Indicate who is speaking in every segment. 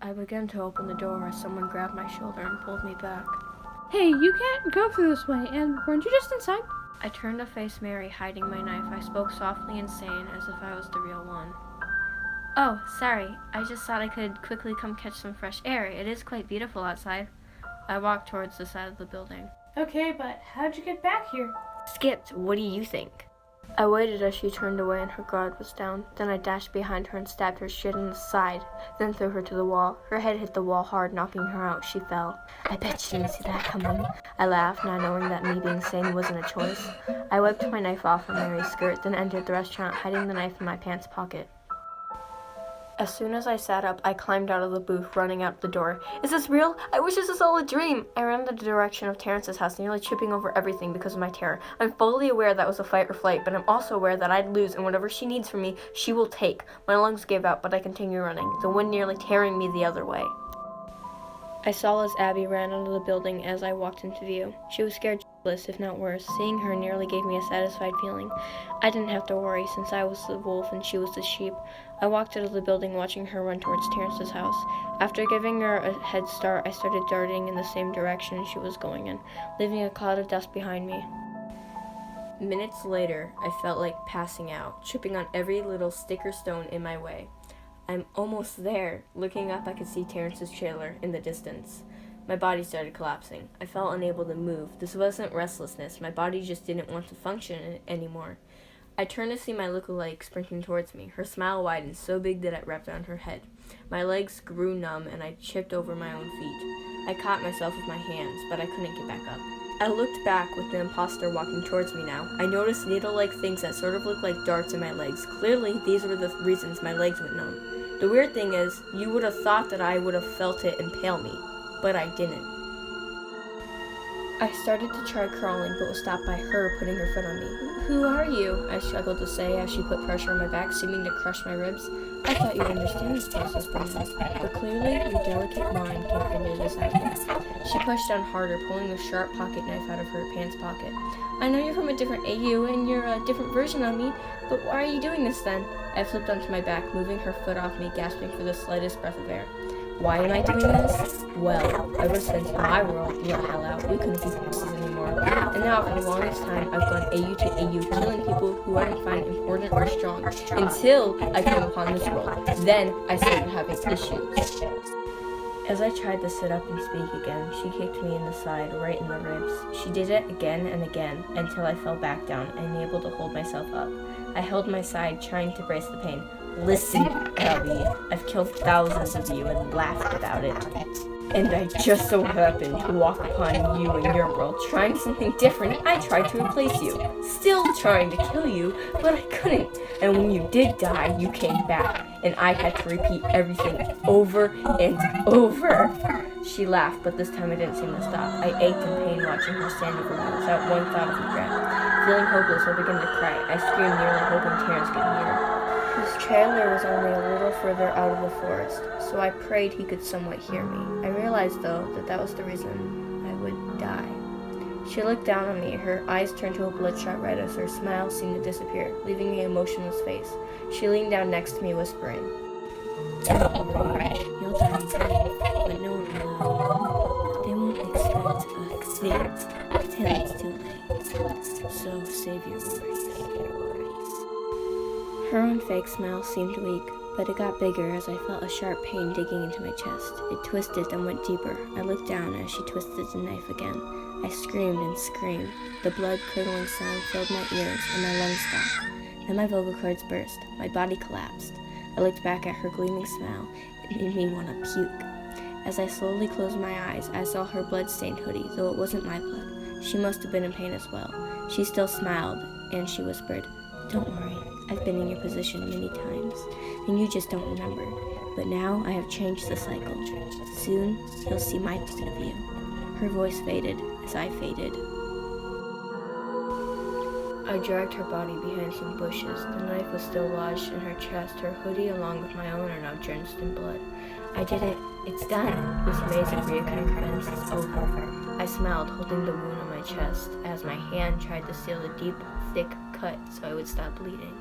Speaker 1: I began to open the door as someone grabbed my shoulder and pulled me back.
Speaker 2: Hey, you can't go through this way, and weren't you just inside?
Speaker 1: I turned to face Mary, hiding my knife. I spoke softly and sane, as if I was the real one. Oh, sorry. I just thought I could quickly come catch some fresh air. It is quite beautiful outside. I walked towards the side of the building.
Speaker 2: Okay, but how'd you get back here?
Speaker 1: Skipped, what do you think? I waited as she turned away and her guard was down. Then I dashed behind her and stabbed her straight in the side, then threw her to the wall. Her head hit the wall hard, knocking her out. She fell. I bet she didn't see that coming. I laughed, not knowing that me being sane wasn't a choice. I wiped my knife off of Mary's skirt, then entered the restaurant, hiding the knife in my pants pocket. As soon as I sat up, I climbed out of the booth, running out the door. Is this real? I wish this was all a dream! I ran in the direction of Terrence's house, nearly tripping over everything because of my terror. I'm fully aware that was a fight or flight, but I'm also aware that I'd lose, and whatever she needs from me, she will take. My lungs gave out, but I continued running, the wind nearly tearing me the other way. I saw as Abby ran out of the building as I walked into view. She was scared shitless, if not worse. Seeing her nearly gave me a satisfied feeling. I didn't have to worry, since I was the wolf and she was the sheep. I walked out of the building, watching her run towards Terrence's house. After giving her a head start, I started darting in the same direction she was going in, leaving a cloud of dust behind me. Minutes later, I felt like passing out, tripping on every little stick or stone in my way. I'm almost there. Looking up, I could see Terrence's trailer in the distance. My body started collapsing. I felt unable to move. This wasn't restlessness. My body just didn't want to function anymore. I turned to see my lookalike sprinting towards me. Her smile widened, so big that it wrapped around her head. My legs grew numb, and I tripped over my own feet. I caught myself with my hands, but I couldn't get back up. I looked back with the imposter walking towards me now. I noticed needle-like things that sort of looked like darts in my legs. Clearly, these were the reasons my legs went numb. The weird thing is, you would have thought that I would have felt it impale me, but I didn't. I started to try crawling, but was stopped by her putting her foot on me. Who are you? I struggled to say as she put pressure on my back, seeming to crush my ribs. I thought you'd understand this process by now, but clearly your delicate mind can't figure this out yet. She pushed down harder, pulling a sharp pocket knife out of her pants pocket. I know you're from a different AU and you're a different version of me, but why are you doing this then? I flipped onto my back, moving her foot off me, gasping for the slightest breath of air. Why am I doing this? Well, ever since my world blew the hell out, we couldn't be pussies anymore. And now, for the longest time, I've gone AU to AU, killing people who I didn't find important or strong, until I came upon this world. Then, I started having issues. As I tried to sit up and speak again, she kicked me in the side, right in the ribs. She did it again and again, until I fell back down, unable to hold myself up. I held my side, trying to brace the pain. Listen, Abby, I've killed thousands of you and laughed about it. And I just so happened to walk upon you in your world, trying something different. I tried to replace you, still trying to kill you, but I couldn't. And when you did die, you came back, and I had to repeat everything over and over. She laughed, but this time it didn't seem to stop. I ached in pain watching her stand over me without one thought of regret. Feeling hopeless, I began to cry. I screamed, nearly hoping Terrence could hear. His trailer was only a little further out of the forest, so I prayed he could somewhat hear me. I realized, though, that was the reason I would die. She looked down on me, her eyes turned to a bloodshot red as her smile seemed to disappear, leaving me a motionless face. She leaned down next to me, whispering, "Don't worry, you'll die in time, but no one will know. They won't expect a thing till it's too late. So save your worries." Her own fake smile seemed weak, but it got bigger as I felt a sharp pain digging into my chest. It twisted, then went deeper. I looked down as she twisted the knife again. I screamed and screamed. The blood-curdling sound filled my ears, and my lungs stopped. Then my vocal cords burst. My body collapsed. I looked back at her gleaming smile. It made me want to puke. As I slowly closed my eyes, I saw her blood-stained hoodie, though it wasn't my blood. She must have been in pain as well. She still smiled, and she whispered, "Don't worry. I've been in your position many times, and you just don't remember. But now I have changed the cycle. Soon, you'll see my point of view." Her voice faded as I faded. I dragged her body behind some bushes. The knife was still lodged in her chest. Her hoodie, along with my own, are now drenched in blood. I did it. It's done. This maze of reoccurring events is over. I smiled, holding the wound on my chest, as my hand tried to seal the deep, thick cut so I would stop bleeding.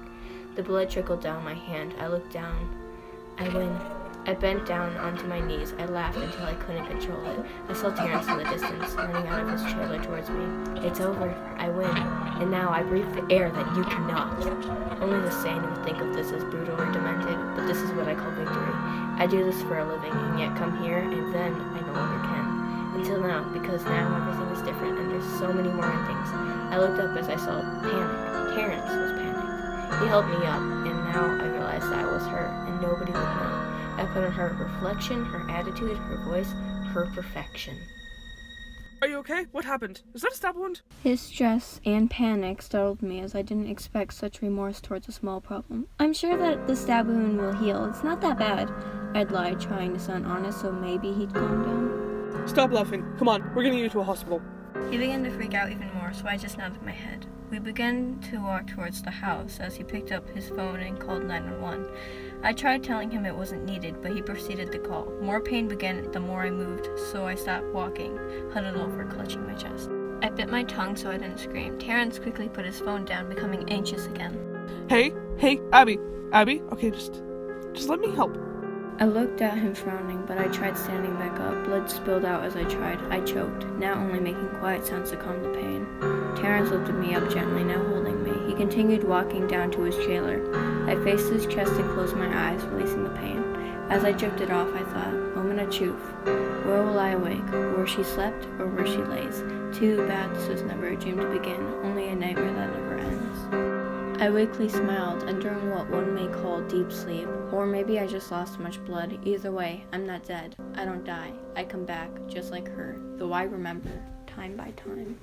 Speaker 1: The blood trickled down my hand. I looked down. I win. I bent down onto my knees. I laughed until I couldn't control it. I saw Terrence in the distance, running out of his trailer towards me. It's over. I win. And now I breathe the air that you cannot. Only the sane would think of this as brutal or demented, but this is what I call victory. I do this for a living, and yet come here, and then I no longer can. Until now, because now everything is different, and there's so many more endings. I looked up as I saw panic. Terrence was panicked. He helped me up, and now I realized that was her, and nobody would know. I put on her reflection, her attitude, her voice, her perfection.
Speaker 3: Are you okay? What happened? Is that a stab wound?
Speaker 1: His stress and panic startled me as I didn't expect such remorse towards a small problem. I'm sure that the stab wound will heal. It's not that bad. I'd lied, trying to sound honest, so maybe he'd calm down.
Speaker 3: Stop laughing. Come on, we're getting you to a hospital.
Speaker 1: He began to freak out even more, so I just nodded my head. We began to walk towards the house as he picked up his phone and called 911. I tried telling him it wasn't needed, but he proceeded to call. More pain began the more I moved, so I stopped walking, huddled over, clutching my chest. I bit my tongue so I didn't scream. Terrence quickly put his phone down, becoming anxious again.
Speaker 3: Hey, Abby, okay, just let me help.
Speaker 1: I looked at him frowning, but I tried standing back up. Blood spilled out as I tried. I choked, now only making quiet sounds to calm the pain. Terrence lifted me up gently, now holding me. He continued walking down to his trailer. I faced his chest and closed my eyes, releasing the pain. As I drifted off, I thought, moment of truth. Where will I awake? Where she slept, or where she lays? Too bad this was never a dream to begin, only a nightmare that never ends. I weakly smiled, enduring what one may call deep sleep, or maybe I just lost much blood. Either way, I'm not dead. I don't die. I come back, just like her, though I remember, time by time.